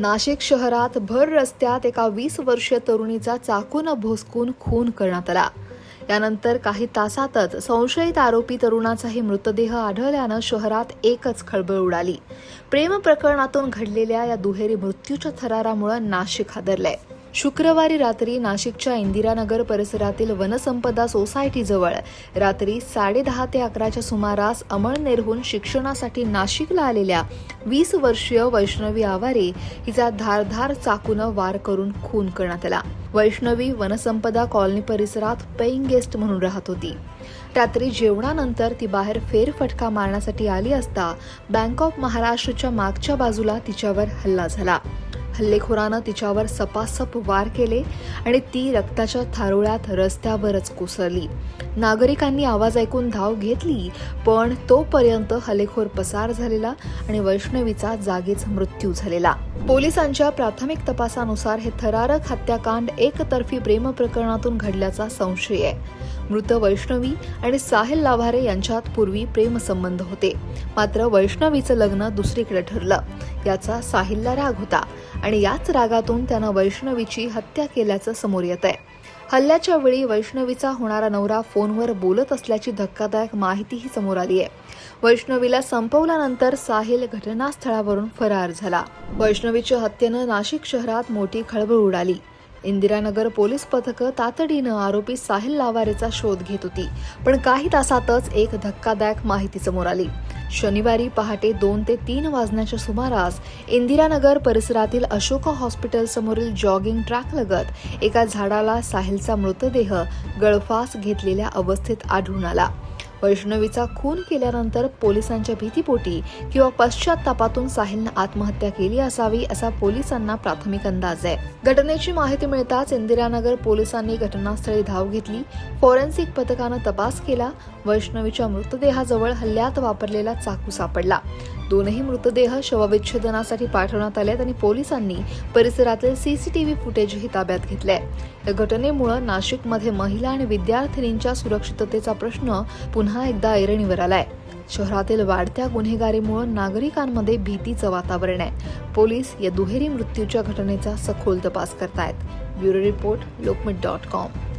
नाशिक शहरात भर रस्त्यात एका 20 वर्षीय तरुणीचा चाकून भोसकून खून करण्यात आला. यानंतर काही तासातच संशयित आरोपी तरुणाचाही मृतदेह आढळल्यानं शहरात एकच खळबळ उडाली. प्रेम प्रकरणातून घडलेल्या या दुहेरी मृत्यूच्या थरारामुळे नाशिक हादरलंय. शुक्रवारी रात्री नाशिकच्या इंदिरानगर परिसरातील वनसंपदा सोसायटीजवळ रात्री 10:30 ते 11च्या सुमारास अमळनेरहून शिक्षणासाठी नाशिकला आलेल्या 20 वर्षीय वैष्णवी आवारे हिचा धारधार चाकूनं वार करून खून करण्यात आला. वैष्णवी वनसंपदा कॉलनी परिसरात पेईंग गेस्ट म्हणून राहत होती. रात्री जेवणानंतर ती बाहेर फेरफटका मारण्यासाठी आली असता बँक ऑफ महाराष्ट्रच्या मागच्या बाजूला तिच्यावर हल्ला झाला. हल्लेखोरानं तिच्यावर सपासप वार केले आणि ती रक्ताच्या थारोळ्यात रस्त्यावरच कोसळली. नागरिकांनी आवाज ऐकून धाव घेतली, पण तोपर्यंत हल्लेखोर पसार झालेला आणि वैष्णवीचा जागीच मृत्यू झालेला. पोलिसांच्या प्राथमिक तपासानुसार हे थरारक हत्याकांड एकतर्फी प्रेम प्रकरणातून घडल्याचा संशय आहे. मृत वैष्णवी आणि साहिल लाव्हारे यांच्यात पूर्वी प्रेमसंबंध होते. मात्र वैष्णवीचं लग्न दुसरीकडे ठरलं. याचा साहिलला राग होता आणि याच रागातून त्यानं वैष्णवीची हत्या केल्याचं समोर येत आहे. हल्ल्याच्या वेळी वैष्णवीचा होणारा नवरा फोनवर बोलत असल्याची धक्कादायक माहितीही समोर आली आहे. वैष्णवीला संपवल्यानंतर साहिल घटनास्थळावरून फरार झाला. वैष्णवीच्या हत्येनं नाशिक शहरात मोठी खळबळ उडाली. इंदिरानगर पोलीस पथकं तातडीनं आरोपी साहिल लावारेचा शोध घेत होती, पण काही तासातच एक धक्कादायक माहिती समोर आली. शनिवारी पहाटे 2 ते 3 वाजण्याच्या सुमारास इंदिरानगर परिसरातील अशोका हॉस्पिटल समोरील जॉगिंग ट्रॅकलगत एका झाडाला साहिलचा मृतदेह गळफास घेतलेल्या अवस्थेत आढळून आला. वैष्णवीचा खून केल्यानंतर पोलिसांच्या भीतीपोटी किंवा पश्चात्तापातून साहिलनं आत्महत्या केली असावी असा पोलिसांना प्राथमिक अंदाज आहे. घटनेची माहिती मिळताच इंदिरानगर पोलिसांनी घटनास्थळी धाव घेतली. फॉरेन्सिक पथकानं तपास केला. वैष्णवीच्या मृतदेहाजवळ हल्ल्यात वापरलेला चाकू सापडला. दोनही मृतदेह शवविच्छेदनासाठी पाठवण्यात आलेत आणि पोलिसांनी परिसरातील सीसीटीव्ही फुटेजही ताब्यात घेतलंय. या घटनेमुळे नाशिकमध्ये महिला आणि विद्यार्थिनींच्या सुरक्षिततेचा प्रश्न पुन्हा एकदा ऐरणीवर आलाय. शहरातील वाढत्या गुन्हेगारीमुळे नागरिकांमध्ये भीतीचं वातावरण आहे. पोलीस या दुहेरी मृत्यूच्या घटनेचा सखोल तपास करतायत. Bureau report, lokmat.com.